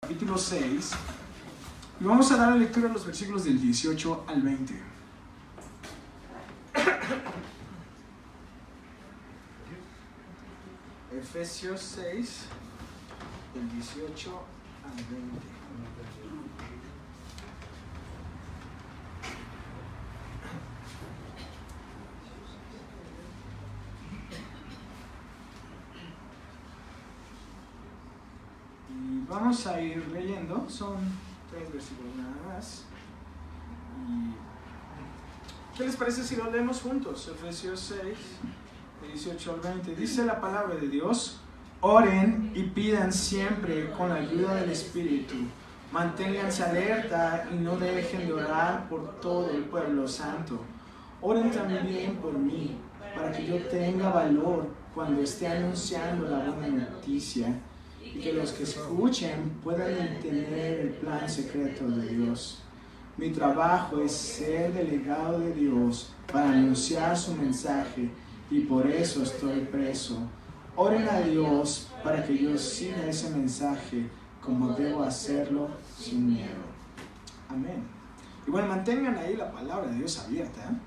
Capítulo 6, y vamos a dar lectura a los versículos del 18 al 20. Efesios 6, del 18 al 20. Y vamos a ir leyendo, son 3 versículos nada más. ¿Y qué les parece si lo leemos juntos? Efesios 6, del 18 al 20. Dice la palabra de Dios: oren y pidan siempre con la ayuda del Espíritu. Manténganse alerta y no dejen de orar por todo el pueblo santo. Oren también por mí, para que yo tenga valor cuando esté anunciando la buena noticia, y que los que escuchen puedan entender el plan secreto de Dios. Mi trabajo es ser delegado de Dios para anunciar su mensaje, y por eso estoy preso. Oren a Dios para que yo siga ese mensaje como debo hacerlo sin miedo. Amén. Y bueno, mantengan ahí la palabra de Dios abierta,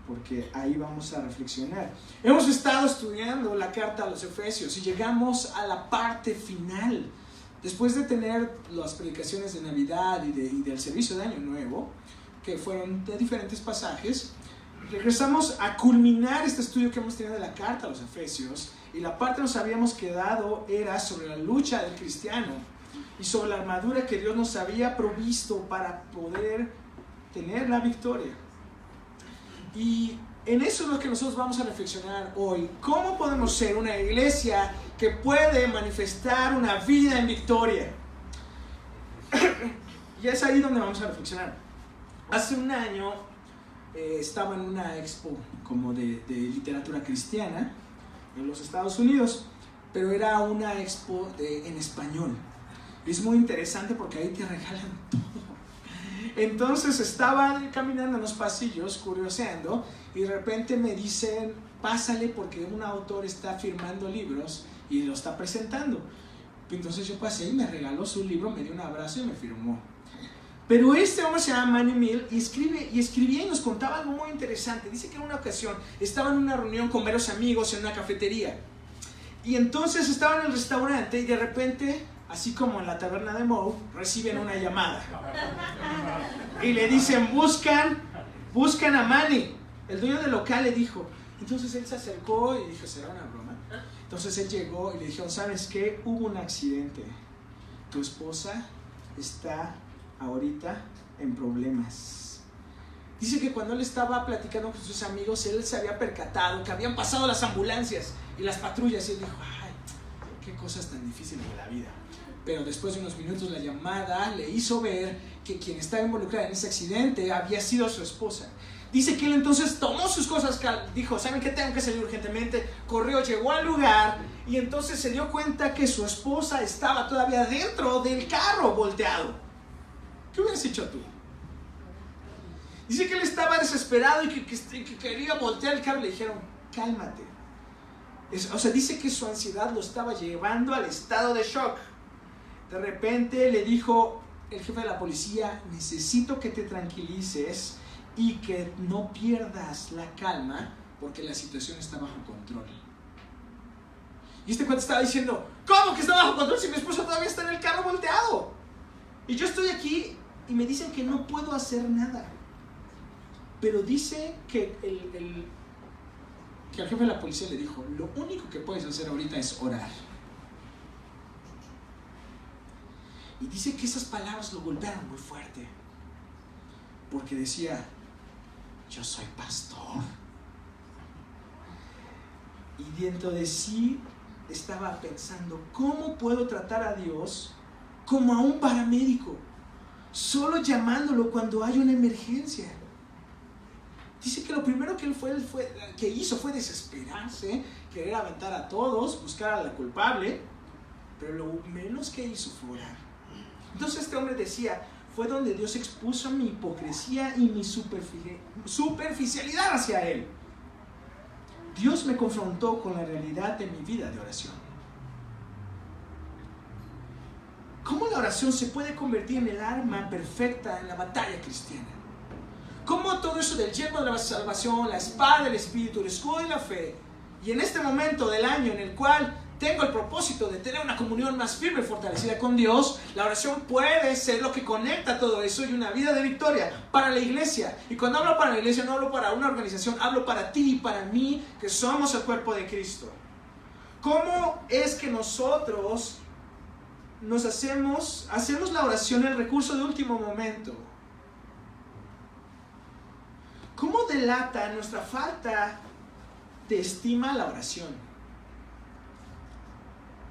porque ahí vamos a reflexionar. Hemos estado estudiando la carta a los Efesios y llegamos a la parte final. Después de tener las predicaciones de Navidad y del servicio de Año Nuevo, que fueron de diferentes pasajes, regresamos a culminar este estudio que hemos tenido de la carta a los Efesios, y la parte que nos habíamos quedado era sobre la lucha del cristiano y sobre la armadura que Dios nos había provisto para poder tener la victoria. Y en eso es lo que nosotros vamos a reflexionar hoy. ¿Cómo podemos ser una iglesia que puede manifestar una vida en victoria? Y es ahí donde vamos a reflexionar. Hace un año estaba en una expo como de literatura cristiana en los Estados Unidos, pero era una expo en español. Es muy interesante porque ahí te regalan todo. Entonces estaba caminando en los pasillos, curioseando, y de repente me dicen: pásale porque un autor está firmando libros y lo está presentando. Entonces yo pasé y me regaló su libro, me dio un abrazo y me firmó. Pero este hombre se llama Manny Mill y escribía y nos contaba algo muy interesante. Dice que en una ocasión estaba en una reunión con varios amigos en una cafetería. Y entonces estaba en el restaurante y de repente, así como en la taberna de Moe, reciben una llamada. Y le dicen: buscan a Manny. El dueño del local le dijo. Entonces él se acercó y dijo: ¿será una broma? Entonces él llegó y le dijeron: ¿sabes qué? Hubo un accidente. Tu esposa está ahorita en problemas. Dice que cuando él estaba platicando con sus amigos, él se había percatado que habían pasado las ambulancias y las patrullas, y él dijo: ay, qué cosas tan difíciles de la vida. Pero después de unos minutos la llamada le hizo ver que quien estaba involucrada en ese accidente había sido su esposa. Dice que él entonces tomó sus cosas, dijo: ¿saben qué? Tengo que salir urgentemente. Corrió, llegó al lugar y entonces se dio cuenta que su esposa estaba todavía dentro del carro, volteado. ¿Qué hubieras hecho tú? Dice que él estaba desesperado y que quería voltear el carro. Le dijeron: cálmate. Dice que su ansiedad lo estaba llevando al estado de shock. De repente le dijo el jefe de la policía: necesito que te tranquilices y que no pierdas la calma porque la situación está bajo control. Y este cuate estaba diciendo: ¿cómo que está bajo control si mi esposa todavía está en el carro volteado? Y yo estoy aquí y me dicen que no puedo hacer nada. Pero dice que el jefe de la policía le dijo: lo único que puedes hacer ahorita es orar. Y dice que esas palabras lo golpearon muy fuerte, porque decía: yo soy pastor. Y dentro de sí estaba pensando: ¿cómo puedo tratar a Dios como a un paramédico, solo llamándolo cuando hay una emergencia? Dice que lo primero que él hizo fue desesperarse, querer aventar a todos, buscar a la culpable, pero lo menos que hizo fue orar. Entonces este hombre decía: fue donde Dios expuso mi hipocresía y mi superficialidad hacia Él. Dios me confrontó con la realidad de mi vida de oración. ¿Cómo la la oración se puede convertir en el arma perfecta en la batalla cristiana. Cómo todo eso del yelmo de la salvación, la espada del Espíritu, el escudo de la fe, y en este momento del año en el cual tengo el propósito de tener una comunión más firme y fortalecida con Dios, la oración puede ser lo que conecta todo eso y una vida de victoria para la iglesia. Y cuando hablo para la iglesia no hablo para una organización, hablo para ti y para mí, que somos el cuerpo de Cristo. ¿Cómo es que nosotros hacemos la oración el recurso de último momento? ¿Cómo delata nuestra falta de estima la oración?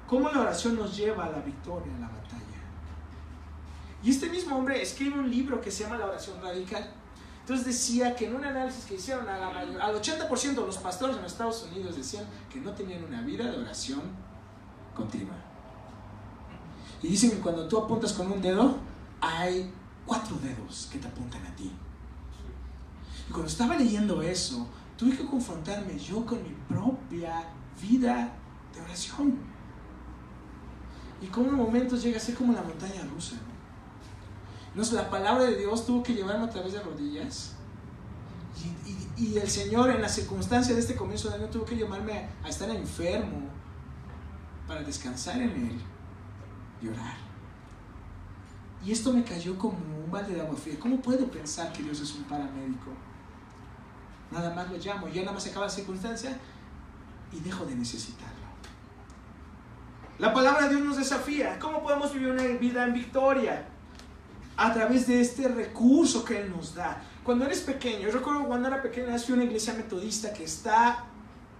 ¿Cómo la oración nos lleva a la victoria, a la batalla? Y este mismo hombre escribe un libro que se llama La Oración Radical. Entonces decía que en un análisis que hicieron al 80% de los pastores en los Estados Unidos decían que no tenían una vida de oración continua. Y dicen que cuando tú apuntas con un dedo, hay 4 dedos que te apuntan a ti. Y cuando estaba leyendo eso, tuve que confrontarme yo con mi propia vida de oración. Y como en momentos llega a ser como la montaña rusa, ¿no? Entonces la palabra de Dios tuvo que llevarme a través de rodillas. Y el Señor en las circunstancias de este comienzo de año tuvo que llamarme a estar enfermo para descansar en Él y orar. Y esto me cayó como un balde de agua fría. ¿Cómo puedo pensar que Dios es un paramédico? Nada más lo llamo, ya nada más se acaba la circunstancia y dejo de necesitarlo. La palabra de Dios nos desafía. ¿Cómo podemos vivir una vida en victoria? A través de este recurso que Él nos da. Cuando eres pequeño, yo recuerdo cuando era pequeño, fui a una iglesia metodista que está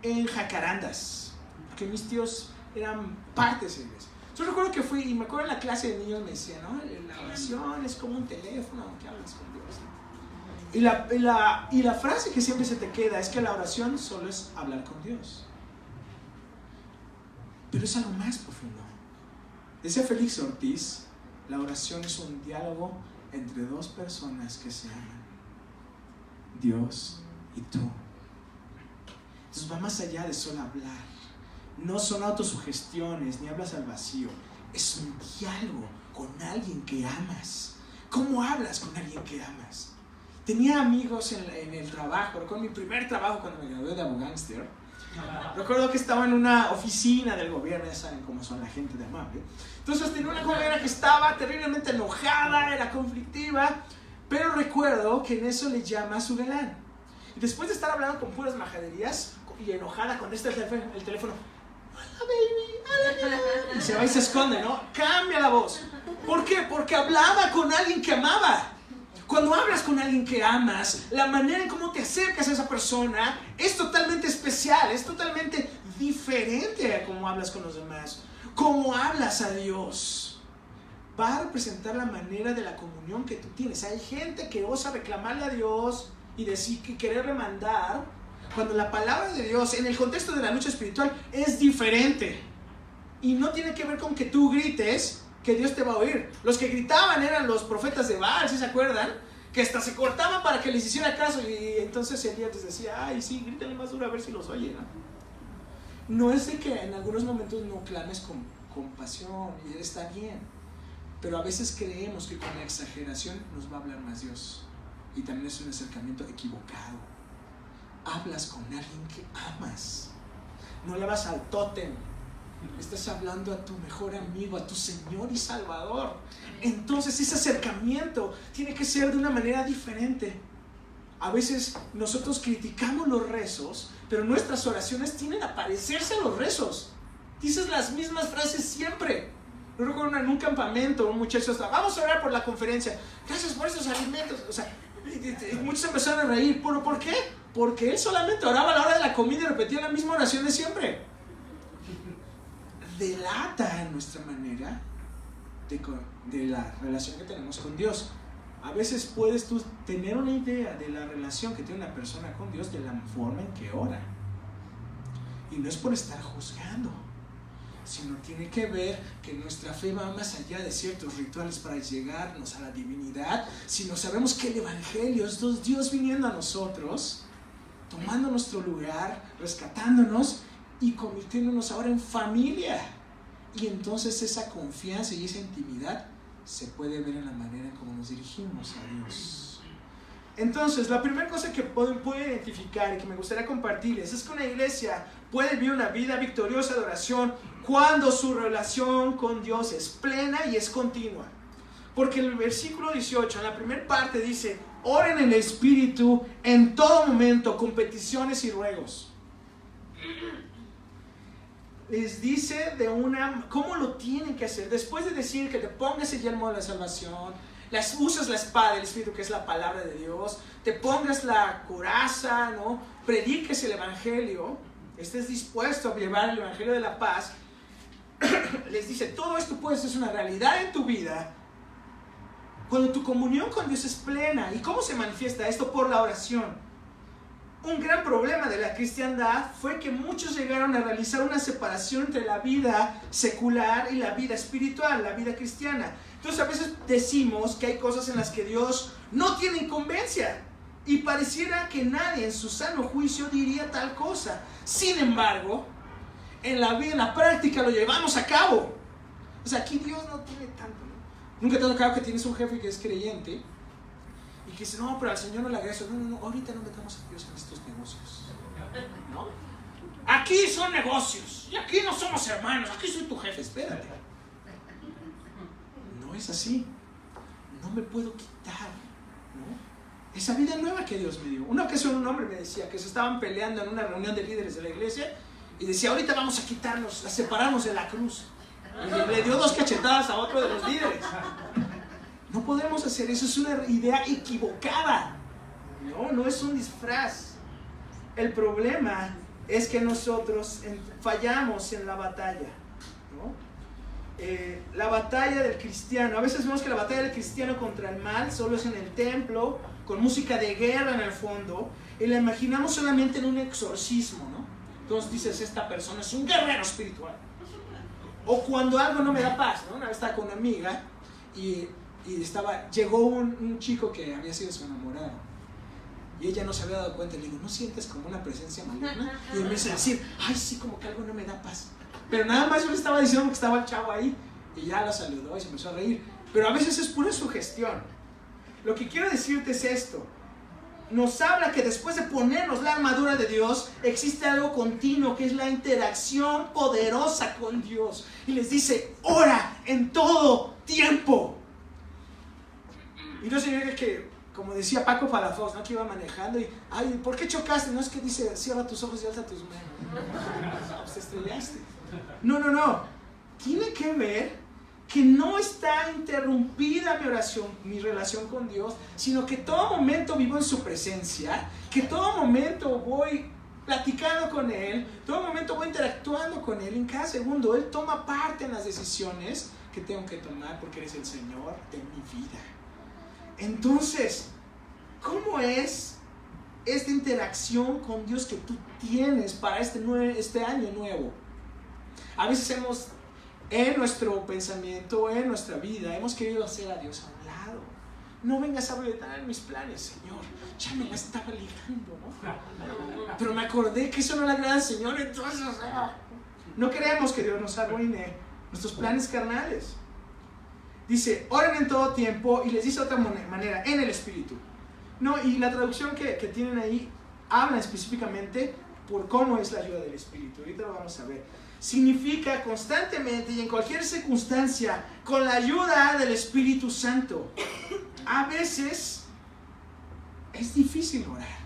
en Jacarandas, porque mis tíos eran parte de esa iglesia. Yo recuerdo que fui, y me acuerdo en la clase de niños me decían, ¿no? La oración es como un teléfono que hablas con Dios. Y la frase que siempre se te queda es que la oración solo es hablar con Dios. Pero es algo más profundo. Decía Félix Ortiz, la oración es un diálogo entre 2 personas que se aman, Dios y tú. Entonces va más allá de solo hablar. No son autosugestiones, ni hablas al vacío. Es un diálogo con alguien que amas. ¿Cómo hablas con alguien que amas? Tenía amigos en el trabajo. Recuerdo mi primer trabajo cuando me gradué de abogánster. Recuerdo que estaba en una oficina del gobierno, ya saben cómo son la gente de amable. Entonces tenía una compañera que estaba terriblemente enojada, era conflictiva, pero recuerdo que en eso le llama a su galán. Y después de estar hablando con puras majaderías y enojada con el teléfono, hola baby, hola, y se va y se esconde, ¿no? Cambia la voz. ¿Por qué? Porque hablaba con alguien que amaba. Cuando hablas con alguien que amas, la manera en cómo te acercas a esa persona es totalmente especial, es totalmente diferente a cómo hablas con los demás. Cómo hablas a Dios va a representar la manera de la comunión que tú tienes. Hay gente que osa reclamarle a Dios y decir que quererle mandar, cuando la palabra de Dios en el contexto de la lucha espiritual es diferente. Y no tiene que ver con que tú grites que Dios te va a oír. Los que gritaban eran los profetas de Baal, ¿sí se acuerdan? Que hasta se cortaban para que les hiciera caso, y entonces Elías les decía, ay sí, grítale más duro a ver si los oye, ¿no? No es de que en algunos momentos no clames con compasión, y está bien, pero a veces creemos que con la exageración nos va a hablar más Dios, y también es un acercamiento equivocado. Hablas con alguien que amas, no le vas al tótem. Estás hablando a tu mejor amigo, a tu Señor y Salvador. Entonces ese acercamiento tiene que ser de una manera diferente. A veces nosotros criticamos los rezos, pero nuestras oraciones tienen a parecerse a los rezos. Dices las mismas frases siempre. Yo recuerdo en un campamento, un muchacho estaba, vamos a orar por la conferencia, gracias por estos alimentos. O sea, muchos empezaron a reír. ¿Por qué? Porque él solamente oraba a la hora de la comida y repetía la misma oración de siempre. Delata nuestra manera de la relación que tenemos con Dios. A veces puedes tú tener una idea de la relación que tiene una persona con Dios de la forma en que ora. Y no es por estar juzgando, sino tiene que ver que nuestra fe va más allá de ciertos rituales para llegarnos a la divinidad, sino sabemos que el Evangelio es Dios viniendo a nosotros, tomando nuestro lugar, rescatándonos y convirtiéndonos ahora en familia. Y entonces esa confianza y esa intimidad se puede ver en la manera en cómo nos dirigimos a Dios. Entonces, la primera cosa que puedo identificar y que me gustaría compartirles es que una iglesia puede vivir una vida victoriosa de oración cuando su relación con Dios es plena y es continua. Porque el versículo 18, en la primera parte dice: oren en el Espíritu en todo momento con peticiones y ruegos. Les dice cómo lo tienen que hacer. Después de decir que te pongas el yelmo de la salvación, usas la espada del Espíritu, que es la palabra de Dios, te pongas la coraza, ¿no? Prediques el Evangelio, estés dispuesto a llevar el Evangelio de la paz. Les dice, todo esto puede ser una realidad en tu vida cuando tu comunión con Dios es plena. ¿Y cómo se manifiesta esto? Por la oración. Un gran problema de la cristiandad fue que muchos llegaron a realizar una separación entre la vida secular y la vida espiritual, la vida cristiana. Entonces a veces decimos que hay cosas en las que Dios no tiene incumbencia y pareciera que nadie en su sano juicio diría tal cosa. Sin embargo, en la vida, en la práctica lo llevamos a cabo. O sea, aquí Dios no tiene tanto, ¿no? Nunca te ha tocado que tienes un jefe que es creyente y que dice, no, pero al Señor no le haga eso. No, ahorita no metamos a Dios en estos negocios, ¿no? Aquí son negocios y aquí no somos hermanos, aquí soy tu jefe. Espérate, no es así. No me puedo quitar, ¿no? Esa vida nueva que Dios me dio. Una ocasión un hombre me decía que se estaban peleando en una reunión de líderes de la iglesia y decía, ahorita vamos a quitarnos, a separarnos de la cruz. Y le dio 2 cachetadas a otro de los líderes. No podemos hacer eso, es una idea equivocada. No es un disfraz. El problema es que nosotros fallamos en la batalla, ¿no? La batalla del cristiano, a veces vemos que la batalla del cristiano contra el mal solo es en el templo, con música de guerra en el fondo, y la imaginamos solamente en un exorcismo, ¿no? Entonces dices, esta persona es un guerrero espiritual. O cuando algo no me da paz, ¿no? Una vez estaba con una amiga y llegó un chico que había sido su enamorado y ella no se había dado cuenta. Le digo, ¿no sientes como una presencia maligna? Y empieza a decir, ay, sí, como que algo no me da paz. Pero nada más yo le estaba diciendo que estaba el chavo ahí y ya lo saludó y se empezó a reír. Pero a veces es pura sugestión. Lo que quiero decirte es esto: nos habla que después de ponernos la armadura de Dios, existe algo continuo, que es la interacción poderosa con Dios. Y les dice, ora en todo tiempo. Y no significa que, como decía Paco Palafox, ¿no? Que iba manejando y, ay, ¿por qué chocaste? No es que dice, cierra tus ojos y alza tus manos. Pues te estrellaste. No. Tiene que ver que no está interrumpida mi relación con Dios, sino que todo momento vivo en su presencia, que todo momento voy platicando con Él, todo momento voy interactuando con Él, en cada segundo Él toma parte en las decisiones que tengo que tomar porque eres el Señor de mi vida. Entonces, ¿cómo es esta interacción con Dios que tú tienes para este año nuevo? A veces en nuestro pensamiento, en nuestra vida, hemos querido hacer a Dios a un lado. No vengas a violentar mis planes, Señor. Ya me la estaba ligando, ¿no? Pero me acordé que eso no le agrada al Señor, entonces no queremos que Dios nos arruine nuestros planes carnales. Dice, oren en todo tiempo, y les dice de otra manera, en el Espíritu. No, y la traducción que tienen ahí habla específicamente por cómo es la ayuda del Espíritu. Ahorita lo vamos a ver. Significa constantemente y en cualquier circunstancia con la ayuda del Espíritu Santo. A veces es difícil orar.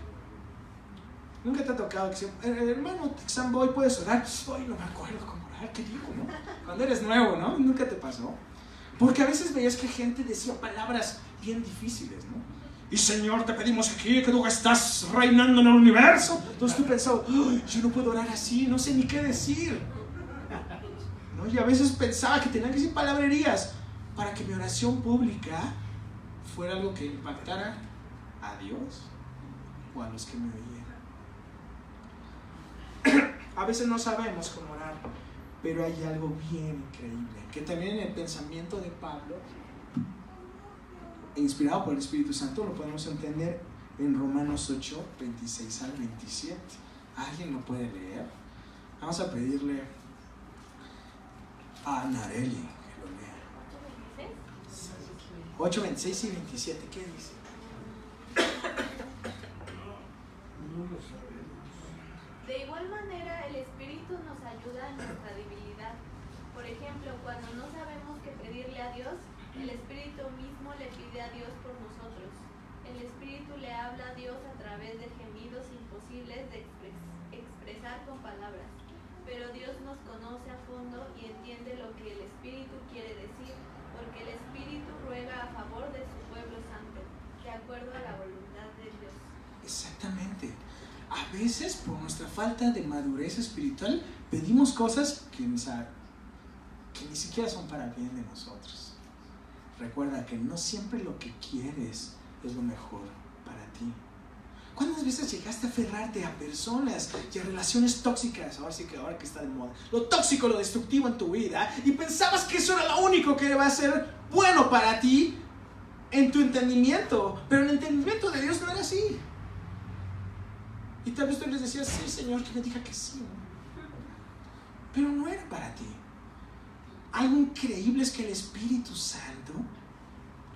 Nunca te ha tocado que hermano Samboy, ¿puedes orar? Hoy no me acuerdo cómo orar, ¿qué digo, no? Cuando eres nuevo, ¿no? Nunca te pasó. Porque a veces veías que gente decía palabras bien difíciles, ¿no? Y Señor, te pedimos aquí que tú estás reinando en el universo. Entonces tú pensabas, yo no puedo orar así, no sé ni qué decir, ¿no? Y a veces pensaba que tenía que decir palabrerías para que mi oración pública fuera algo que impactara a Dios o a los que me oyeran. A veces no sabemos cómo orar, pero hay algo bien increíble, que también en el pensamiento de Pablo, inspirado por el Espíritu Santo, lo podemos entender en Romanos 8, 26 al 27. ¿Alguien lo puede leer? Vamos a pedirle a Nareli que lo lea. 8, 26 y 27, ¿qué dice? No lo sabemos. De igual manera, el Espíritu nos ayuda en nuestra debilidad. Por ejemplo, cuando no sabemos qué pedirle a Dios, el Espíritu mismo le pide a Dios por nosotros. El Espíritu le habla a Dios a través de gemidos imposibles de expresar con palabras. Pero Dios nos conoce a fondo y entiende lo que el Espíritu quiere decir, porque el Espíritu ruega a favor de su pueblo santo, de acuerdo a la voluntad de Dios. Exactamente. A veces, por nuestra falta de madurez espiritual, pedimos cosas que ni siquiera son para bien de nosotros. Recuerda que no siempre lo que quieres es lo mejor para ti. ¿Cuántas veces llegaste a aferrarte a personas y a relaciones tóxicas? Ahora que está de moda. Lo tóxico, lo destructivo en tu vida. Y pensabas que eso era lo único que va a ser bueno para ti en tu entendimiento. Pero en el entendimiento de Dios no era así. Y tal vez tú les decías, sí, Señor, que me diga que sí. Pero no era para ti. Algo increíble es que el Espíritu Santo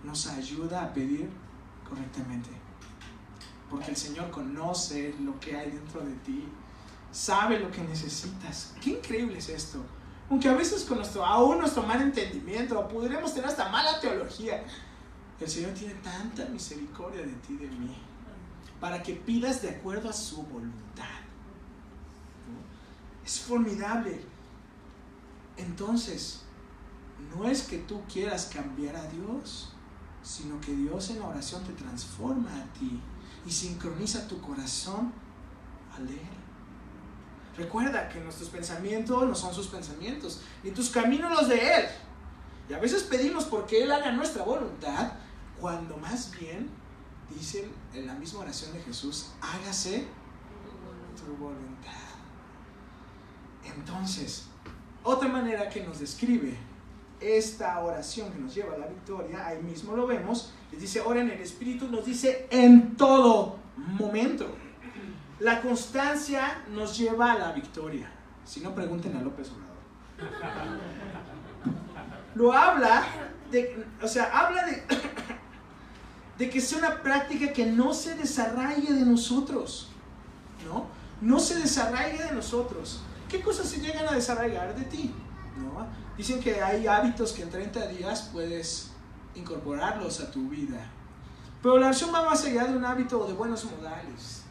nos ayuda a pedir correctamente. Porque el Señor conoce lo que hay dentro de ti, sabe lo que necesitas. Qué increíble es esto. Aunque a veces con nuestro mal entendimiento podremos tener hasta mala teología, el Señor tiene tanta misericordia de ti y de mí para que pidas de acuerdo a su voluntad. Es formidable. Entonces, no es que tú quieras cambiar a Dios, sino que Dios en la oración te transforma a ti y sincroniza tu corazón al de Él. Recuerda que nuestros pensamientos no son sus pensamientos, ni tus caminos los de Él. Y a veces pedimos porque Él haga nuestra voluntad, cuando más bien, dicen en la misma oración de Jesús, hágase tu voluntad. Entonces, otra manera que nos describe esta oración que nos lleva a la victoria, ahí mismo lo vemos, les dice, ora en el Espíritu, nos dice en todo momento. La constancia nos lleva a la victoria. Si no, pregunten a López Obrador. Lo habla de que sea una práctica que no se desarraigue de nosotros, no se desarraigue de nosotros. ¿Qué cosas se llegan a desarraigar de ti? ¿No? Dicen que hay hábitos que en 30 días puedes incorporarlos a tu vida. Pero la oración va más allá de un hábito de buenos modales.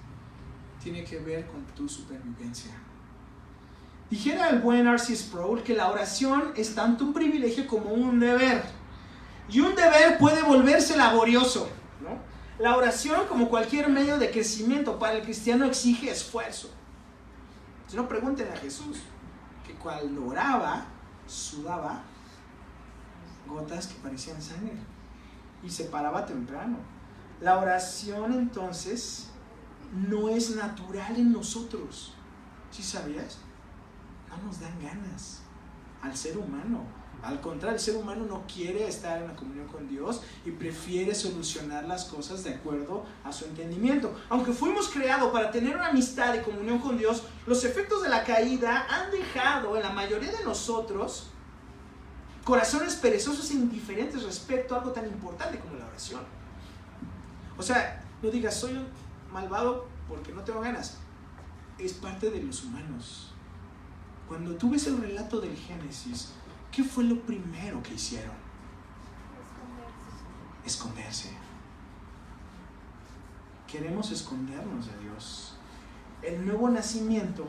Tiene que ver con tu supervivencia. Dijera el buen R.C. Sproul que la oración es tanto un privilegio como un deber. Y un deber puede volverse laborioso, ¿no? La oración, como cualquier medio de crecimiento para el cristiano, exige esfuerzo. Si no, pregunten a Jesús, que cuando oraba, sudaba gotas que parecían sangre y se paraba temprano. La oración, entonces, no es natural en nosotros. ¿Sí sabías? No nos dan ganas al ser humano. Al contrario, el ser humano no quiere estar en la comunión con Dios y prefiere solucionar las cosas de acuerdo a su entendimiento. Aunque fuimos creados para tener una amistad y comunión con Dios, los efectos de la caída han dejado en la mayoría de nosotros corazones perezosos e indiferentes respecto a algo tan importante como la oración. O sea, no digas, soy un malvado porque no tengo ganas. Es parte de los humanos. Cuando tú ves el relato del Génesis, ¿qué fue lo primero que hicieron? Esconderse. Queremos escondernos de Dios. El nuevo nacimiento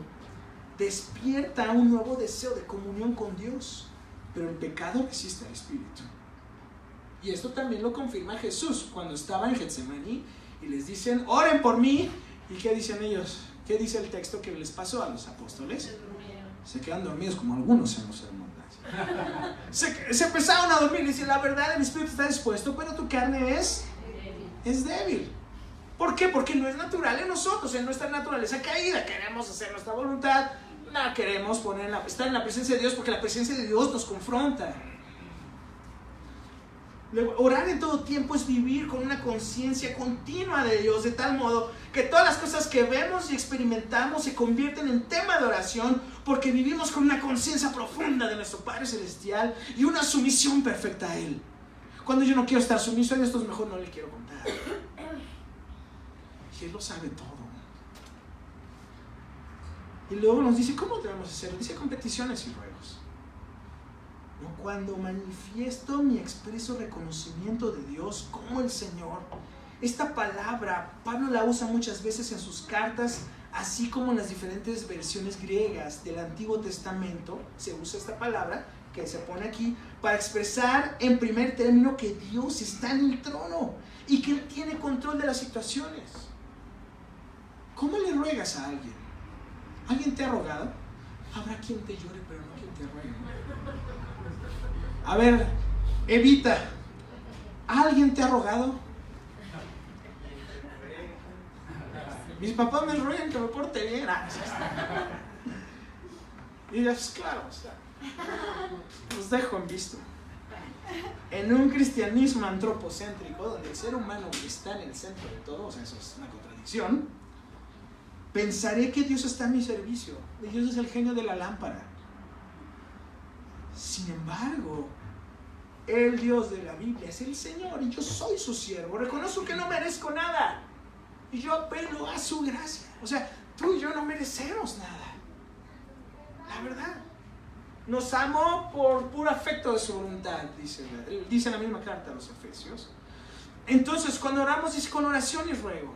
despierta un nuevo deseo de comunión con Dios, pero el pecado resiste al Espíritu. Y esto también lo confirma Jesús cuando estaba en Getsemaní y les dicen, oren por mí. ¿Y qué dicen ellos? ¿Qué dice el texto que les pasó a los apóstoles? Se quedan dormidos como algunos en los sermones. Se empezaron a dormir y dicen, la verdad, el espíritu está dispuesto, pero tu carne es débil. ¿Por qué? Porque no es natural en nosotros, en nuestra naturaleza caída. Queremos hacer nuestra voluntad, no queremos estar en la presencia de Dios, porque la presencia de Dios nos confronta. Orar en todo tiempo es vivir con una conciencia continua de Dios, de tal modo que todas las cosas que vemos y experimentamos se convierten en tema de oración, porque vivimos con una conciencia profunda de nuestro Padre Celestial y una sumisión perfecta a Él. Cuando yo no quiero estar sumiso a esto, mejor no le quiero contar. Y Él lo sabe todo. Y luego nos dice, ¿cómo debemos hacerlo? Dice con peticiones y ruegos. ¿No? Cuando manifiesto mi expreso reconocimiento de Dios como el Señor. Esta palabra, Pablo la usa muchas veces en sus cartas, así como en las diferentes versiones griegas del Antiguo Testamento. Se usa esta palabra que se pone aquí para expresar en primer término que Dios está en el trono y que Él tiene control de las situaciones. ¿Cómo le ruegas a alguien? ¿Alguien te ha rogado? Habrá quien te llore, pero no quien te ruegue. A ver, Evita, ¿alguien te ha rogado? Mis papás me ruegan que me porte bien. Y ya, pues claro, o sea, los dejo en visto. En un cristianismo antropocéntrico, donde el ser humano está en el centro de todo, o sea, eso es una contradicción, pensaré que Dios está a mi servicio. Dios es el genio de la lámpara. Sin embargo, el Dios de la Biblia es el Señor y yo soy su siervo. Reconozco que no merezco nada y yo apelo a su gracia. O sea, tú y yo no merecemos nada. La verdad. Nos amó por puro afecto de su voluntad, dice la misma carta a los Efesios. Entonces, cuando oramos, dice con oración y ruego.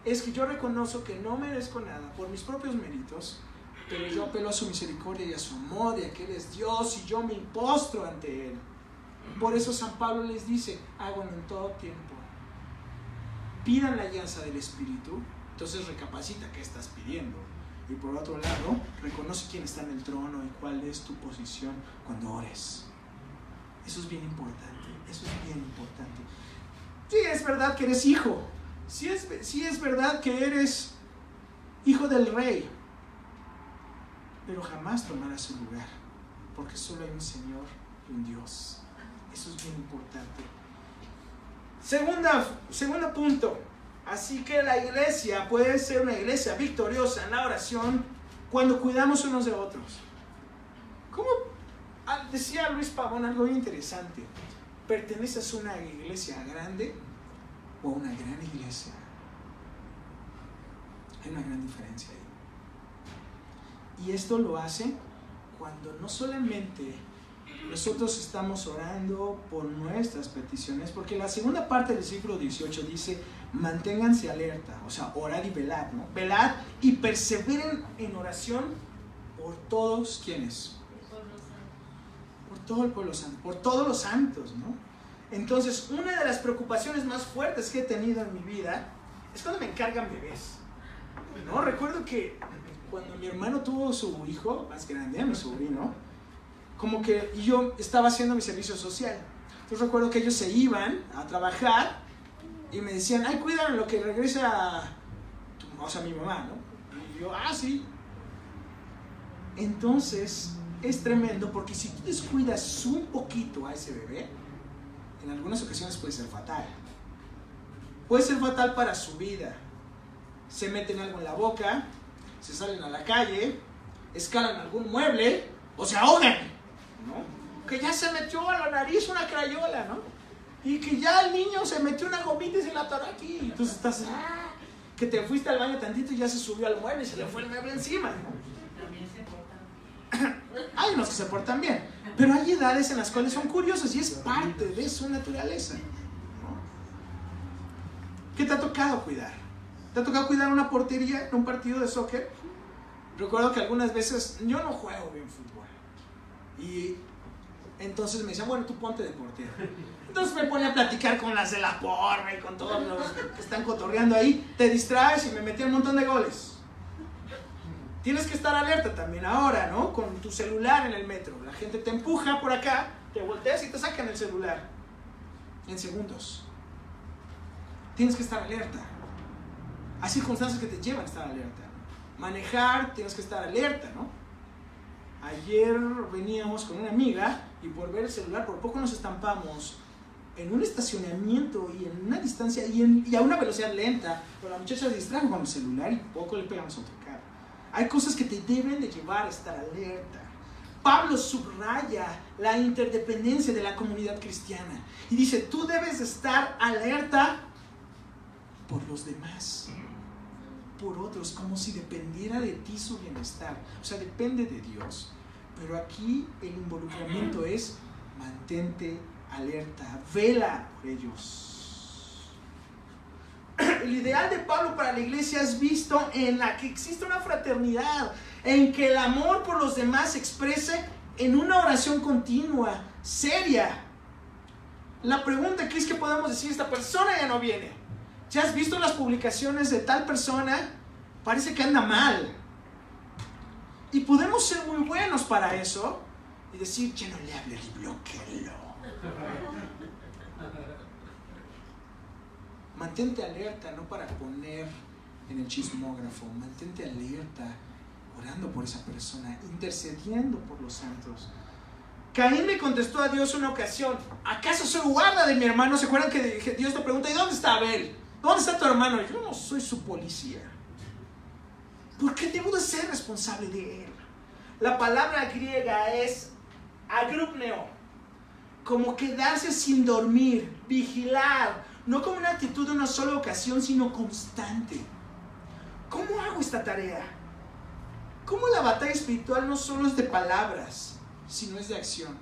Es que yo reconozco que no merezco nada por mis propios méritos, pero yo apelo a su misericordia y a su amor, y a que Él es Dios y yo me postro ante Él. Por eso San Pablo les dice, háganlo en todo tiempo. Pidan la alianza del Espíritu, entonces recapacita qué estás pidiendo. Y por otro lado, reconoce quién está en el trono y cuál es tu posición cuando ores. Eso es bien importante, eso es bien importante. Sí, es verdad que eres hijo. Sí es verdad que eres hijo del rey, pero jamás tomarás su lugar, porque solo hay un Señor y un Dios. Eso es bien importante. Segundo punto. Así que la iglesia puede ser una iglesia victoriosa en la oración cuando cuidamos unos de otros. ¿Cómo? Decía Luis Pavón algo bien interesante. ¿Perteneces a una iglesia grande o a una gran iglesia? Hay una gran diferencia ahí. Y esto lo hace cuando no solamente nosotros estamos orando por nuestras peticiones, porque la segunda parte del versículo 18 dice, manténganse alerta, o sea, orad y velad, ¿no? Velad y perseveren en oración por todos, ¿quiénes? Por todo el pueblo santo, por todos los santos, ¿no? Entonces, una de las preocupaciones más fuertes que he tenido en mi vida es cuando me encargan bebés, ¿no? Recuerdo que cuando mi hermano tuvo su hijo más grande, mi sobrino, como que yo estaba haciendo mi servicio social. Entonces recuerdo que ellos se iban a trabajar y me decían, ay, cuídalo en lo que regresa mi mamá, ¿no? Y yo, sí. Entonces es tremendo, porque si tú descuidas un poquito a ese bebé, en algunas ocasiones puede ser fatal. Puede ser fatal para su vida. Se meten algo en la boca, se salen a la calle, escalan algún mueble o se ahogan, ¿no? Que ya se metió a la nariz una crayola, ¿no? Y que ya el niño se metió una gomita y se la atoró aquí. Entonces estás, que te fuiste al baño tantito y ya se subió al mueble y se le fue el mueble encima, ¿no? También se portan bien. Hay unos que se portan bien, pero hay edades en las cuales son curiosos y es parte de su naturaleza, ¿no? ¿Qué te ha tocado cuidar? ¿Te ha tocado cuidar una portería en un partido de soccer? Recuerdo que algunas veces yo no juego bien fútbol y entonces me decían, bueno, tú ponte de portero. Entonces me ponía a platicar con las de la porra y con todos los que están cotorreando ahí. Te distraes y me metí un montón de goles. Tienes que estar alerta también ahora, ¿no? Con tu celular en el metro. La gente te empuja por acá, te volteas y te sacan el celular en segundos. Tienes que estar alerta. Hay circunstancias que te llevan a estar alerta. Manejar, tienes que estar alerta, ¿no? Ayer veníamos con una amiga y por ver el celular por poco nos estampamos en un estacionamiento y en una distancia y a una velocidad lenta, pero la muchacha se distrajo con el celular y poco le pegamos otro carro. Hay cosas que te deben de llevar a estar alerta. Pablo subraya la interdependencia de la comunidad cristiana y dice, tú debes estar alerta por los demás, por otros, como si dependiera de ti su bienestar. O sea, depende de Dios. Pero aquí el involucramiento es mantente alerta, vela por ellos. El ideal de Pablo para la iglesia es visto en la que existe una fraternidad, en que el amor por los demás se exprese en una oración continua, seria. La pregunta aquí es que podemos decir, esta persona ya no viene. ¿Ya has visto las publicaciones de tal persona? Parece que anda mal. Y podemos ser muy buenos para eso y decir, ya no le hables y bloquéalo. Mantente alerta, no para poner en el chismógrafo, mantente alerta, orando por esa persona, intercediendo por los santos. Caín le contestó a Dios una ocasión, ¿acaso soy guarda de mi hermano? ¿Se acuerdan que Dios le pregunta, ¿y dónde está Abel? ¿Dónde está tu hermano? Yo no soy su policía. ¿Por qué debo de ser responsable de él? La palabra griega es agrupneo, como quedarse sin dormir, vigilar, no como una actitud de una sola ocasión, sino constante. ¿Cómo hago esta tarea? ¿Cómo la batalla espiritual no solo es de palabras, sino es de acción?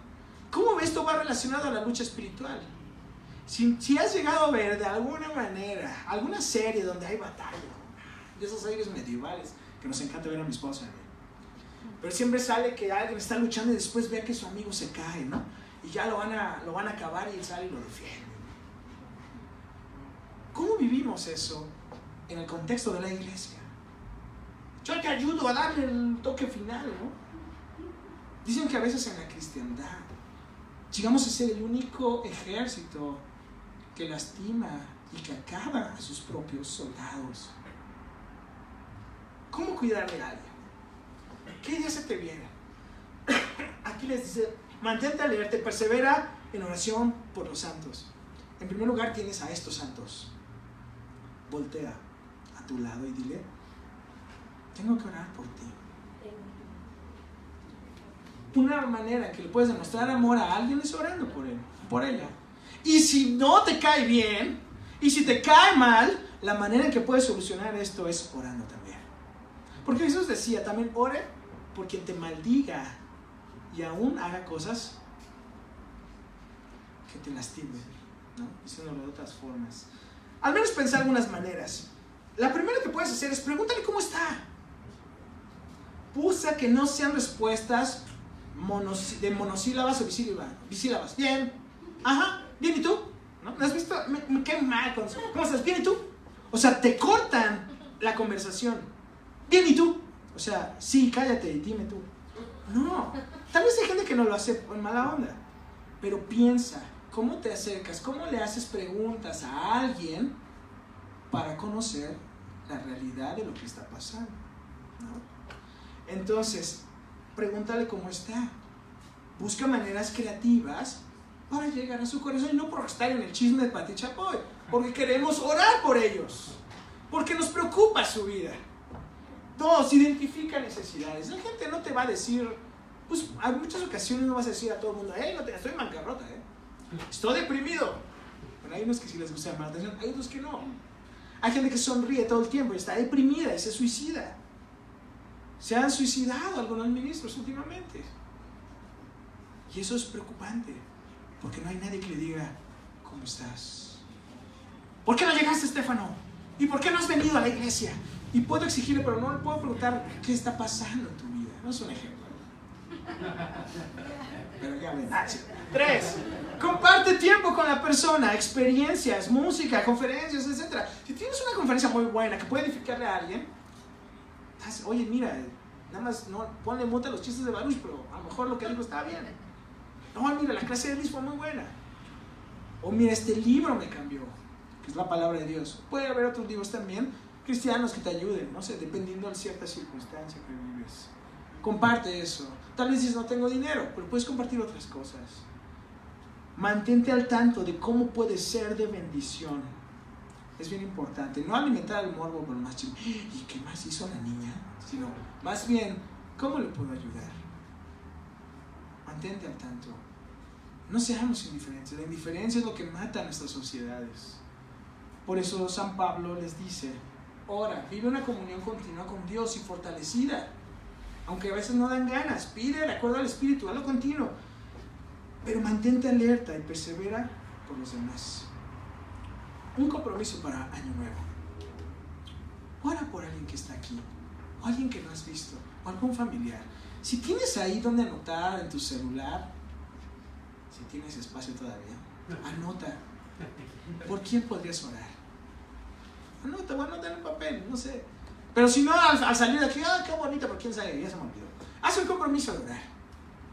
¿Cómo esto va relacionado a la lucha espiritual? Si has llegado a ver de alguna manera alguna serie donde hay batalla, de esas series medievales que nos encanta ver a mi esposa, pero siempre sale que alguien está luchando y después ve que su amigo se cae, ¿no? Y ya lo van a acabar y él sale y lo defiende. ¿Cómo vivimos eso en el contexto de la iglesia? Yo te ayudo a darle el toque final, ¿no? Dicen que a veces en la cristiandad llegamos a ser el único ejército que lastima y que acaba a sus propios soldados. ¿Cómo cuidar de alguien? ¿Qué idea se te viene? Aquí les dice, mantente alerta y persevera en oración por los santos. En primer lugar tienes a estos santos. Voltea a tu lado y dile, tengo que orar por ti. Una manera en que le puedes demostrar amor a alguien es orando por él, por ella. Y si no te cae bien, y si te cae mal, la manera en que puedes solucionar esto es orando también. Porque Jesús decía también, ore por quien te maldiga y aún haga cosas que te lastimen, ¿no? Diciéndolo de otras formas. Al menos pensar algunas maneras. La primera que puedes hacer es pregúntale cómo está. Busca que no sean respuestas de monosílabas o bisílabas. Bien. Ajá. Bien, ¿y tú? ¿No? ¿Has visto? Me cae mal con eso. ¿Cómo estás? Bien, ¿y tú? O sea, te cortan la conversación. Bien, ¿y tú? O sea, sí, cállate y dime tú. No. Tal vez hay gente que no lo hace en mala onda. Pero piensa, ¿cómo te acercas? ¿Cómo le haces preguntas a alguien para conocer la realidad de lo que está pasando? ¿No? Entonces, pregúntale cómo está. Busca maneras creativas para llegar a su corazón y no por estar en el chisme de Pati Chapoy, porque queremos orar por ellos, porque nos preocupa su vida. Dos, identifica necesidades. La gente no te va a decir, pues en muchas ocasiones no vas a decir a todo el mundo, estoy en bancarrota, estoy deprimido. Bueno, hay unos que sí les gusta llamar la atención, hay otros que no. Hay gente que sonríe todo el tiempo y está deprimida y se suicida. Se han suicidado algunos ministros últimamente. Y eso es preocupante, porque no hay nadie que le diga, ¿cómo estás? ¿Por qué no llegaste, Estefano? ¿Y por qué no has venido a la iglesia? Y puedo exigirle, pero no le puedo preguntar qué está pasando en tu vida. No es un ejemplo. Pero ya ven. 3. Comparte tiempo con la persona, experiencias, música, conferencias, etc. Si tienes una conferencia muy buena que puede edificarle a alguien, oye, mira, nada más no ponle mute a los chistes de Baruch, pero a lo mejor lo que digo está bien. No, mira, la clase de Liz fue muy buena. O mira, este libro me cambió, que es la palabra de Dios. Puede haber otros libros también cristianos que te ayuden, no sé, dependiendo de cierta circunstancia que vives. Comparte eso. Tal vez dices, no tengo dinero, pero puedes compartir otras cosas. Mantente al tanto de cómo puede ser de bendición. Es bien importante. No alimentar el morbo por más chido. ¿Y qué más hizo la niña? Sino, más bien, ¿cómo le puedo ayudar? mantente al tanto. No seamos indiferentes. La indiferencia es lo que mata a nuestras sociedades. Por eso San Pablo les dice: ora, vive una comunión continua con Dios y fortalecida. Aunque a veces no dan ganas, pide de acuerdo al Espíritu, hazlo continuo. Pero mantente alerta y persevera por los demás. Un compromiso para Año Nuevo. Ora por alguien que está aquí, o alguien que no has visto, o algún familiar. Si tienes ahí donde anotar en tu celular, si tienes espacio todavía, anota. ¿Por quién podrías orar? Anota, bueno, anota en el papel, no sé. Pero si no, al salir de aquí, qué bonito, ¿por quién sabe? Ya se me olvidó. Haz un compromiso de orar.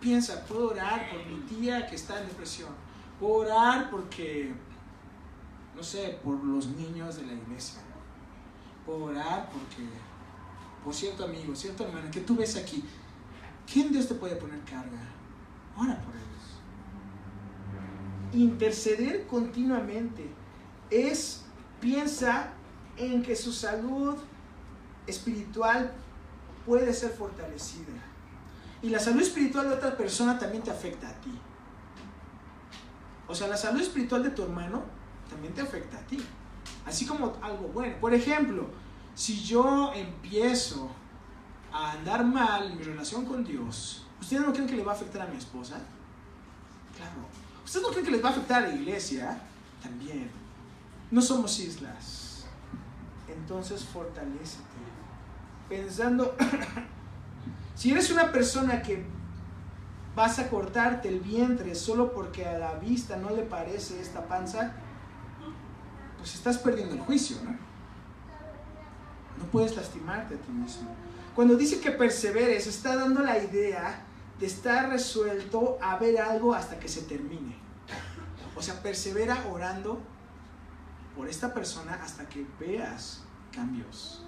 Piensa, puedo orar por mi tía que está en depresión. Puedo orar porque, no sé, por los niños de la iglesia. Puedo orar porque, por cierto amigo, cierto hermano que tú ves aquí. ¿Quién Dios te puede poner carga? Ora por ellos. Interceder continuamente piensa en que su salud espiritual puede ser fortalecida. Y la salud espiritual de otra persona también te afecta a ti. O sea, la salud espiritual de tu hermano también te afecta a ti. Así como algo bueno. Por ejemplo, si yo empiezo a andar mal en mi relación con Dios, ¿ustedes no creen que le va a afectar a mi esposa? Claro. ¿Ustedes no creen que les va a afectar a la iglesia? También. No somos islas. Entonces fortalécete. Pensando, si eres una persona que vas a cortarte el vientre solo porque a la vista no le parece esta panza, pues estás perdiendo el juicio, ¿no? No puedes lastimarte a ti mismo. Cuando dice que perseveres, está dando la idea de estar resuelto a ver algo hasta que se termine. O sea, persevera orando por esta persona hasta que veas cambios.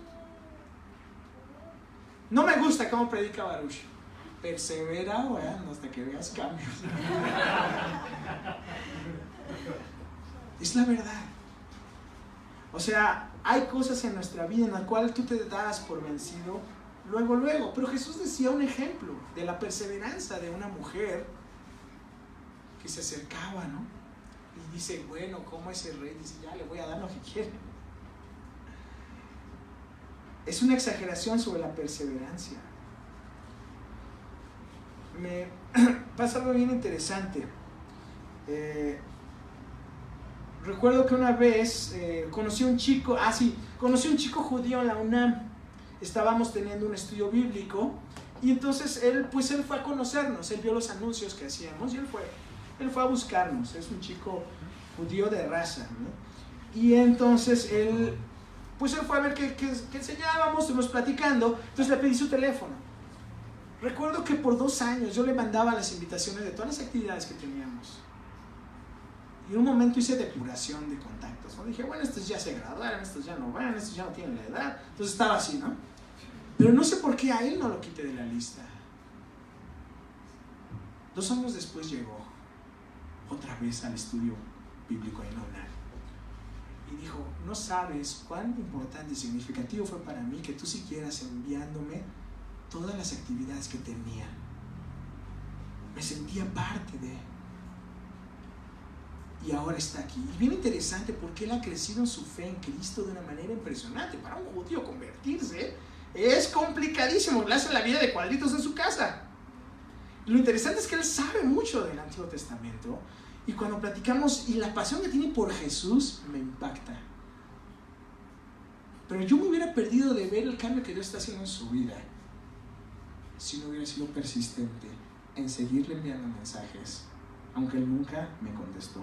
No me gusta cómo predica Baruch. Persevera orando hasta que veas cambios. Es la verdad. O sea, hay cosas en nuestra vida en las cuales tú te das por vencido luego. Pero Jesús decía un ejemplo de la perseverancia de una mujer que se acercaba, ¿no? Y dice, bueno, ¿cómo es el rey? Dice, ya le voy a dar lo que quiere. Es una exageración sobre la perseverancia. Me pasa algo bien interesante. Recuerdo que una vez conocí a un chico judío en la UNAM. Estábamos teniendo un estudio bíblico y entonces él fue a conocernos. Él vio los anuncios que hacíamos y él fue a buscarnos. Es un chico judío de raza, ¿no? Y entonces él fue a ver qué enseñábamos, estuvimos platicando. Entonces le pedí su teléfono. Recuerdo que por 2 años yo le mandaba las invitaciones de todas las actividades que teníamos. Y en un momento hice depuración de contactos, ¿no? Dije, bueno, estos ya se graduaron, estos ya no van, estos ya no tienen la edad. Entonces estaba así, ¿no? Pero no sé por qué a él no lo quité de la lista. 2 años después llegó otra vez al estudio bíblico en la UNAM. Y dijo, no sabes cuán importante y significativo fue para mí que tú siguieras enviándome todas las actividades que tenía. Me sentía parte de. Y ahora está aquí. Y bien interesante porque él ha crecido en su fe en Cristo de una manera impresionante. Para un judío convertirse es complicadísimo. Le hacen la vida de cuadritos en su casa. Y lo interesante es que él sabe mucho del Antiguo Testamento. Y cuando platicamos, y la pasión que tiene por Jesús me impacta. Pero yo me hubiera perdido de ver el cambio que Dios está haciendo en su vida si no hubiera sido persistente en seguirle enviando mensajes, aunque él nunca me contestó.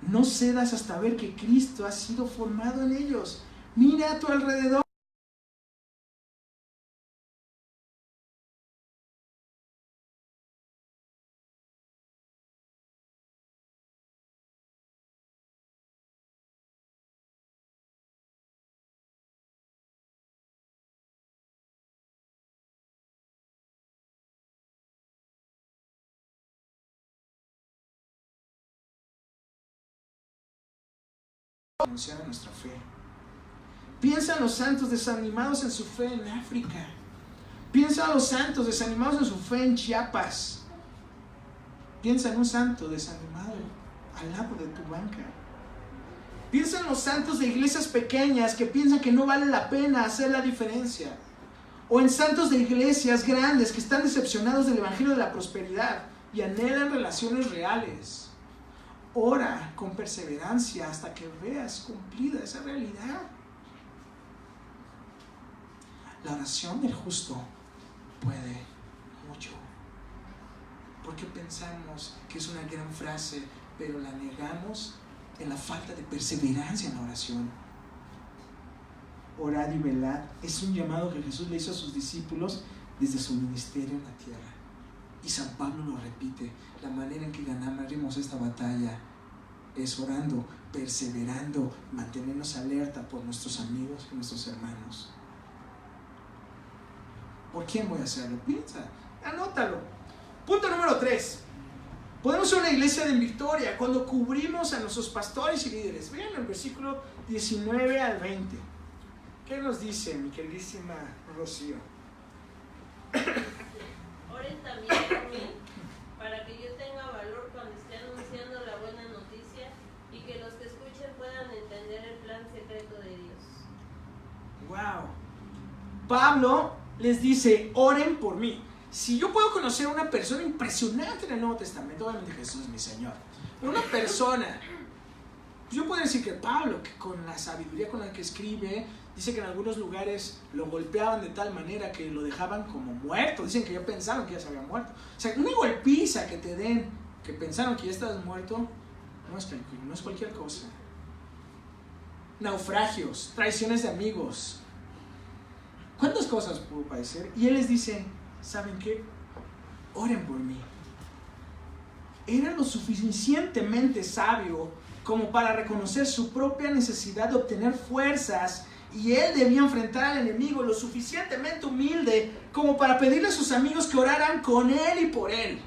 No cedas hasta ver que Cristo ha sido formado en ellos. Mira a tu alrededor. Anunciar nuestra fe. Piensa en los santos desanimados en su fe en África. Piensa en los santos desanimados en su fe en Chiapas. Piensa en un santo desanimado al lado de tu banca. Piensa en los santos de iglesias pequeñas que piensan que no vale la pena hacer la diferencia. O en santos de iglesias grandes que están decepcionados del evangelio de la prosperidad y anhelan relaciones reales. Ora con perseverancia hasta que veas cumplida esa realidad. La oración del justo puede mucho. Porque pensamos que es una gran frase, pero la negamos en la falta de perseverancia en la oración. Orad y velad es un llamado que Jesús le hizo a sus discípulos desde su ministerio en la tierra. Y San Pablo lo repite: la manera en que ganaremos esta batalla es orando, perseverando, mantenernos alerta por nuestros amigos y nuestros hermanos. ¿Por quién voy a hacerlo? Piensa, anótalo. Punto número 3. Podemos ser una iglesia de victoria cuando cubrimos a nuestros pastores y líderes. Vean el versículo 19 al 20. ¿Qué nos dice mi queridísima Rocío? Oren también por mí, para que yo tenga valor cuando esté anunciando la buena noticia y que los que escuchen puedan entender el plan secreto de Dios. Wow. Pablo les dice: oren por mí. Si yo puedo conocer a una persona impresionante en el Nuevo Testamento, obviamente Jesús es mi Señor, pero una persona, yo puedo decir que Pablo, que con la sabiduría con la que escribe, dice que en algunos lugares lo golpeaban de tal manera que lo dejaban como muerto. Dicen que ya pensaron que ya se había muerto. O sea, una golpiza que te den, que pensaron que ya estás muerto, no es cualquier cosa. Naufragios, traiciones de amigos, ¿cuántas cosas pudo padecer? Y él les dice: ¿saben qué? Oren por mí. Era lo suficientemente sabio como para reconocer su propia necesidad de obtener fuerzas, y él debía enfrentar al enemigo. Lo suficientemente humilde como para pedirle a sus amigos que oraran con él y por él.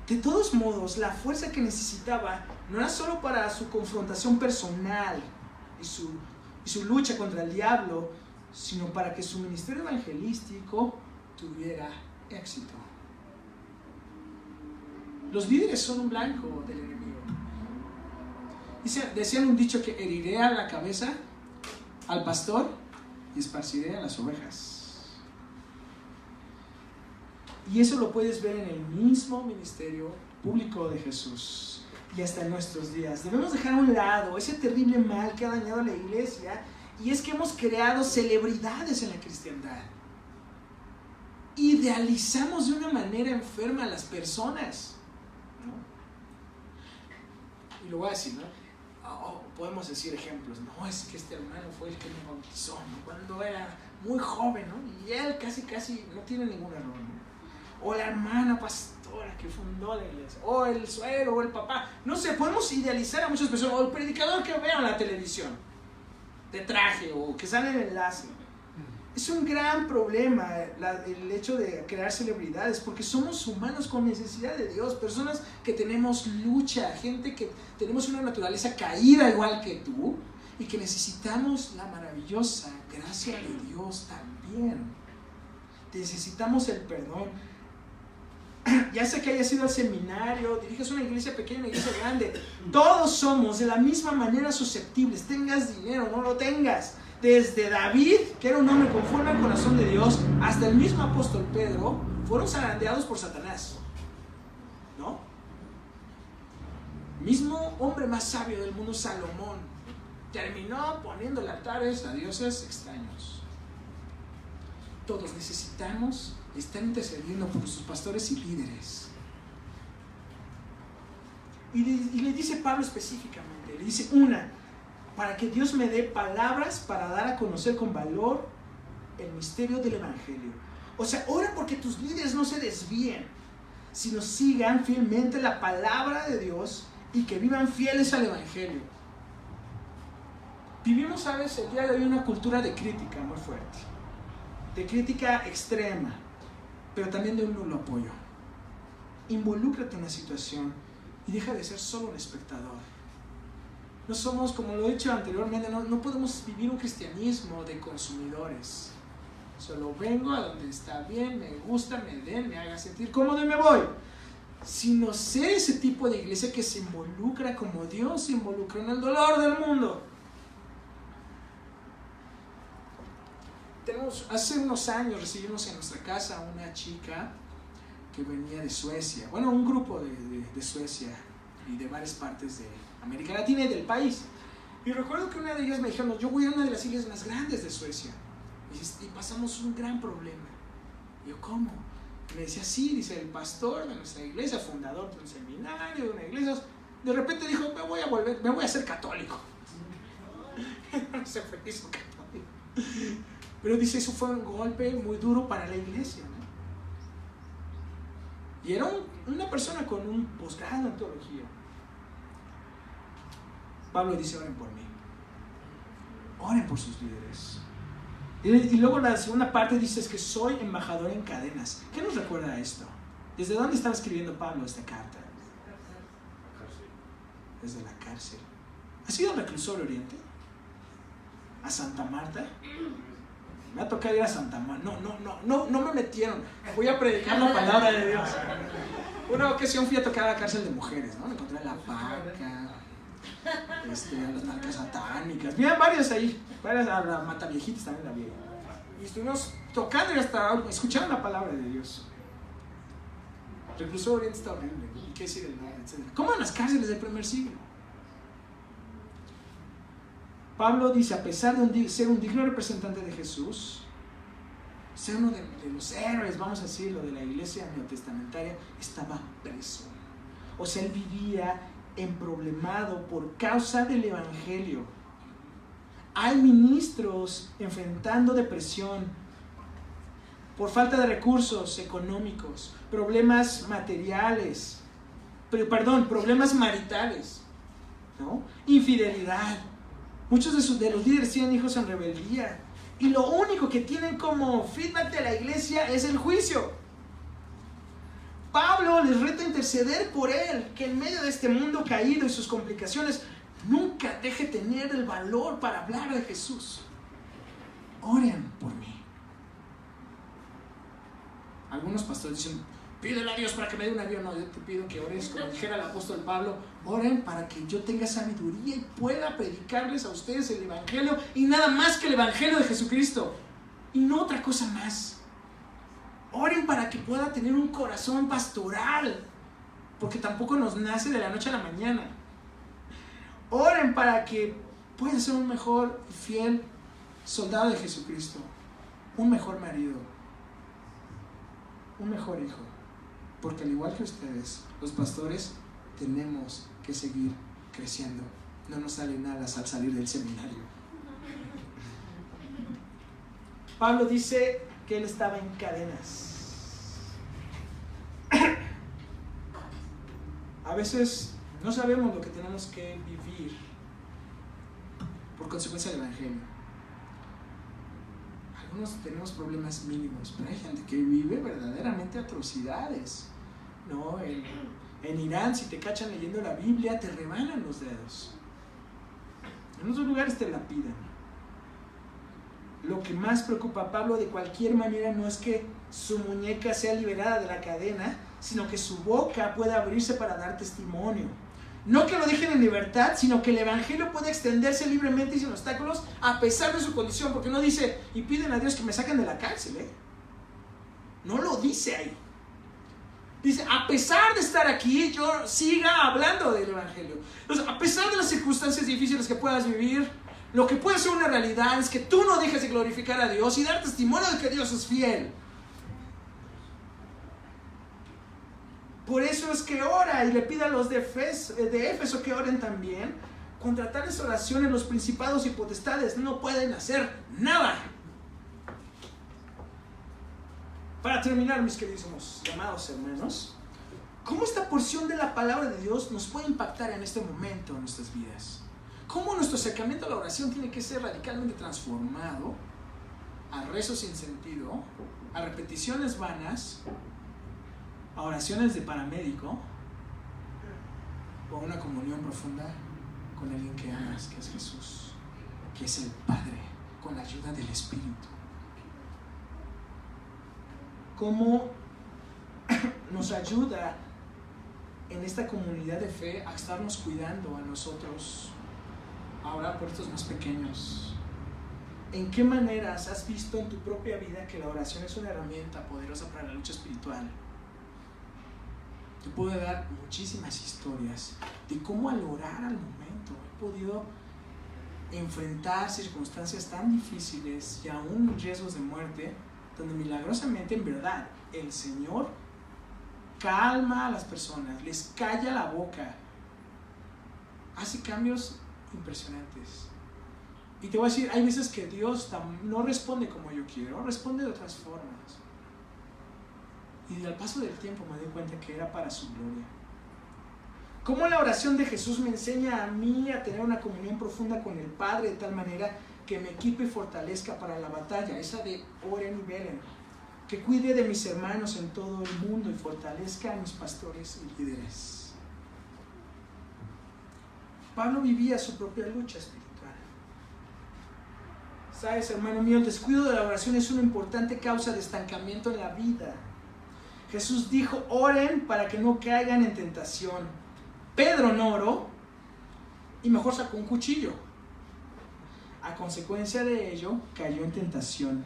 De todos modos, la fuerza que necesitaba no era solo para su confrontación personal y su lucha contra el diablo, sino para que su ministerio evangelístico tuviera éxito. Los líderes son un blanco del enemigo. Decían un dicho que heriré a la cabeza al pastor y esparciré a las ovejas. Y eso lo puedes ver en el mismo ministerio público de Jesús y hasta en nuestros días. Debemos dejar a un lado ese terrible mal que ha dañado a la iglesia, y es que hemos creado celebridades en la cristiandad. Idealizamos de una manera enferma a las personas, ¿no? Y lo voy a decir, ¿no? Podemos decir ejemplos. No, es que este hermano fue el que me bautizó, ¿no?, cuando era muy joven, ¿no? Y él casi no tiene ningún error, ¿no? O la hermana pastora que fundó la iglesia, o el suegro, o el papá. No sé, podemos idealizar a muchas personas. O el predicador que veo en la televisión de traje, o que sale en enlace. Es un gran problema el hecho de crear celebridades, porque somos humanos con necesidad de Dios, personas que tenemos lucha, gente que tenemos una naturaleza caída igual que tú, y que necesitamos la maravillosa gracia de Dios también. Necesitamos el perdón. Ya sea que hayas ido al seminario, diriges una iglesia pequeña, una iglesia grande, todos somos de la misma manera susceptibles, tengas dinero, no lo tengas. Desde David, que era un hombre conforme al corazón de Dios, hasta el mismo apóstol Pedro, fueron zarandeados por Satanás, ¿no? Mismo hombre más sabio del mundo, Salomón, terminó poniendo altares a dioses extraños. Todos necesitamos estar intercediendo por nuestros pastores y líderes. Y le dice Pablo específicamente, le dice: para que Dios me dé palabras para dar a conocer con valor el misterio del evangelio. O sea, ora porque tus líderes no se desvíen, sino sigan fielmente la palabra de Dios y que vivan fieles al evangelio. Vivimos a veces el día de hoy una cultura de crítica muy fuerte, de crítica extrema, pero también de un nulo apoyo. Involúcrate en la situación y deja de ser solo un espectador. No somos, como lo he dicho anteriormente, no podemos vivir un cristianismo de consumidores. Solo vengo a donde está bien, me gusta, me den, me haga sentir cómodo y me voy. Sino ser ese tipo de iglesia que se involucra como Dios se involucra en el dolor del mundo. Hace unos años recibimos en nuestra casa una chica que venía de Suecia. Bueno, un grupo de Suecia y de varias partes de América Latina y del país. Y recuerdo que una de ellas me dijo, no, yo voy a una de las iglesias más grandes de Suecia. Y pasamos un gran problema. Y yo, ¿cómo? Y me decía, sí, dice, el pastor de nuestra iglesia, fundador de un seminario, de una iglesia, de repente dijo, me voy a hacer católico. Se fue, hizo católico. Pero dice, eso fue un golpe muy duro para la iglesia, ¿no? Y era una persona con un posgrado en teología. Pablo dice, oren por mí. Oren por sus líderes. Y luego la segunda parte dice es que soy embajador en cadenas. ¿Qué nos recuerda a esto? ¿Desde dónde estaba escribiendo Pablo esta carta? Desde la cárcel. ¿Has ido al reclusorio Oriente? ¿A Santa Marta? Me ha tocado ir a Santa Marta. No me metieron. Voy a predicar la palabra de Dios. Una ocasión fui a tocar a la cárcel de mujeres, ¿no? Me encontré a la Paca, a las marcas satánicas. Mira, varias ahí. Varias, a la Mataviejitas también la vi. Y estuvimos tocando y hasta escuchando la palabra de Dios. El reclusorio Oriente está horrible. ¿Y qué decir? Etcétera. ¿Cómo en las cárceles del primer siglo? Pablo dice, a pesar de ser un digno representante de Jesús, ser uno de los héroes, vamos a decirlo, de la iglesia neotestamentaria, estaba preso. O sea, él vivía emproblemado por causa del evangelio. Hay ministros enfrentando depresión por falta de recursos económicos, problemas materiales, problemas maritales, ¿no? Infidelidad. Muchos de los líderes tienen hijos en rebeldía y lo único que tienen como feedback de la iglesia es el juicio. Pablo les reta a interceder por él, que en medio de este mundo caído y sus complicaciones nunca deje tener el valor para hablar de Jesús. Oren por mí. Algunos pastores dicen, pídele a Dios para que me dé un avión. No, yo te pido que ores, como dijera el apóstol Pablo, oren para que yo tenga sabiduría y pueda predicarles a ustedes el evangelio y nada más que el evangelio de Jesucristo y no otra cosa más. Oren para que pueda tener un corazón pastoral, porque tampoco nos nace de la noche a la mañana. Oren para que pueda ser un mejor y fiel soldado de Jesucristo, un mejor marido, un mejor hijo. Porque al igual que ustedes, los pastores, tenemos que seguir creciendo. No nos salen alas al salir del seminario. Pablo dice que él estaba en cadenas. A veces no sabemos lo que tenemos que vivir por consecuencia del evangelio. Algunos tenemos problemas mínimos, pero hay gente que vive verdaderamente atrocidades, ¿no? En Irán, si te cachan leyendo la Biblia, te rebanan los dedos. En otros lugares te la piden. Lo que más preocupa a Pablo de cualquier manera no es que su muñeca sea liberada de la cadena, sino que su boca pueda abrirse para dar testimonio. No que lo dejen en libertad, sino que el evangelio pueda extenderse libremente y sin obstáculos a pesar de su condición, porque no dice, y piden a Dios que me saquen de la cárcel, ¿eh? No lo dice ahí. Dice, a pesar de estar aquí, yo siga hablando del evangelio. Entonces, a pesar de las circunstancias difíciles que puedas vivir, lo que puede ser una realidad es que tú no dejes de glorificar a Dios y dar testimonio de que Dios es fiel. Por eso es que ora y le pide a los de Éfeso que oren también. Contra tales oraciones los principados y potestades no pueden hacer nada. Para terminar, mis queridos amados hermanos, ¿cómo esta porción de la palabra de Dios nos puede impactar en este momento en nuestras vidas? ¿Cómo nuestro acercamiento a la oración tiene que ser radicalmente transformado a rezos sin sentido, a repeticiones vanas, a oraciones de paramédico o a una comunión profunda con alguien que amas, que es Jesús, que es el Padre, con la ayuda del Espíritu? cómo nos ayuda en esta comunidad de fe a estarnos cuidando a nosotros, a orar por estos más pequeños. ¿En qué maneras has visto en tu propia vida que la oración es una herramienta poderosa para la lucha espiritual? Te puedo dar muchísimas historias de cómo al orar al momento he podido enfrentar circunstancias tan difíciles y aún riesgos de muerte, donde milagrosamente, en verdad, el Señor calma a las personas, les calla la boca, hace cambios impresionantes. Y te voy a decir, hay veces que Dios no responde como yo quiero, responde de otras formas. Y al paso del tiempo me doy cuenta que era para su gloria. Cómo la oración de Jesús me enseña a mí a tener una comunión profunda con el Padre de tal manera que me equipe y fortalezca para la batalla, esa de oren y velen, que cuide de mis hermanos en todo el mundo y fortalezca a mis pastores y líderes. Pablo vivía su propia lucha espiritual. Sabes, hermano mío, el descuido de la oración es una importante causa de estancamiento en la vida. Jesús dijo, oren para que no caigan en tentación. Pedro no oró y mejor sacó un cuchillo. A consecuencia de ello, cayó en tentación.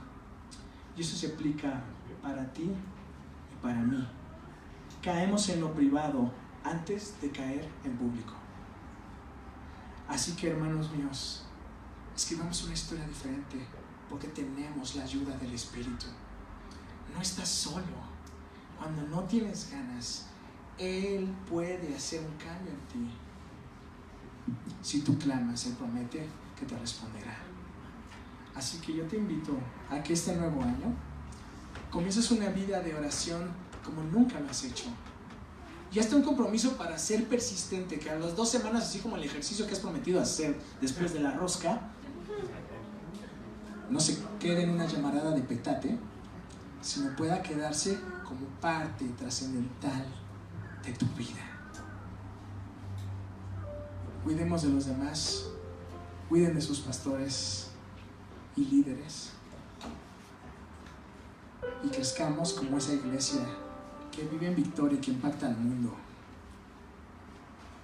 Y eso se aplica para ti y para mí. Caemos en lo privado antes de caer en público. Así que, hermanos míos, escribamos una historia diferente porque tenemos la ayuda del Espíritu. No estás solo. Cuando no tienes ganas, Él puede hacer un cambio en ti. Si tú clamas, Él promete que te responderá. Así que yo te invito a que este nuevo año comiences una vida de oración como nunca lo has hecho. Y hazte un compromiso para ser persistente, que a las 2 semanas, así como el ejercicio que has prometido hacer después de la rosca, no se quede en una llamarada de petate, sino pueda quedarse como parte trascendental de tu vida. Cuidemos de los demás, cuiden de sus pastores y líderes y crezcamos como esa iglesia que vive en victoria y que impacta al mundo,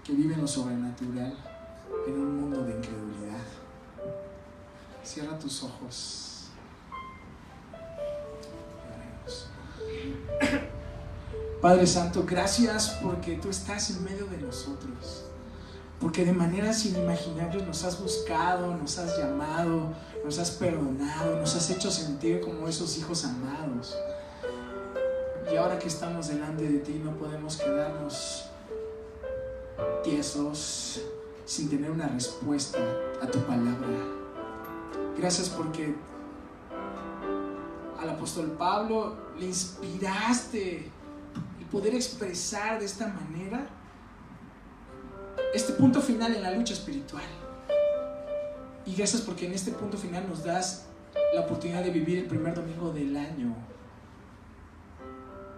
que vive en lo sobrenatural en un mundo de incredulidad. Cierra tus ojos. Oremos. Padre Santo, gracias porque tú estás en medio de nosotros, porque de maneras inimaginables nos has buscado, nos has llamado, nos has perdonado, nos has hecho sentir como esos hijos amados. Y ahora que estamos delante de ti no podemos quedarnos tiesos sin tener una respuesta a tu palabra. Gracias porque al apóstol Pablo le inspiraste el poder expresar de esta manera este punto final en la lucha espiritual. Y gracias porque en este punto final nos das la oportunidad de vivir el primer domingo del año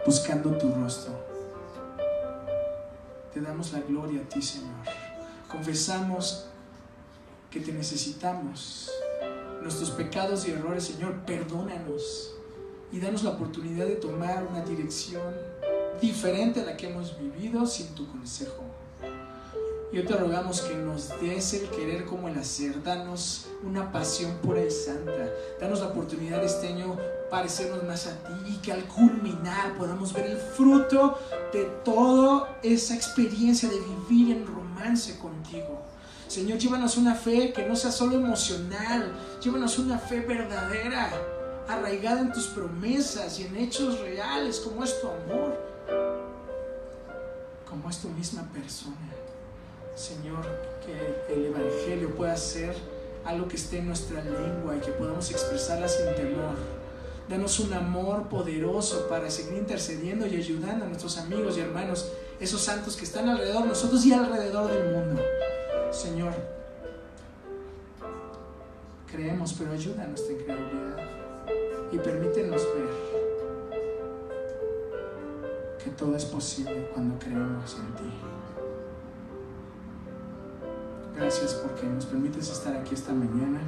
buscando tu rostro. Te damos la gloria a ti, Señor. Confesamos que te necesitamos. Nuestros pecados y errores, Señor, perdónanos y danos la oportunidad de tomar una dirección diferente a la que hemos vivido sin tu consejo. Y hoy te rogamos que nos des el querer como el hacer. Danos una pasión pura y santa. Danos la oportunidad de este año parecernos más a ti y que al culminar podamos ver el fruto de toda esa experiencia de vivir en romance contigo. Señor, llévanos una fe que no sea solo emocional. Llévanos una fe verdadera, arraigada en tus promesas y en hechos reales, como es tu amor, como es tu misma persona. Señor, que el Evangelio pueda ser algo que esté en nuestra lengua y que podamos expresarla sin temor. Danos un amor poderoso para seguir intercediendo y ayudando a nuestros amigos y hermanos, esos santos que están alrededor de nosotros y alrededor del mundo. Señor, creemos, pero ayuda a nuestra incredulidad y permítenos ver que todo es posible cuando creemos en ti. Gracias porque nos permites estar aquí esta mañana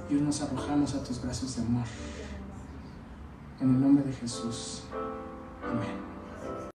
y hoy nos arrojamos a tus brazos de amor. En el nombre de Jesús. Amén.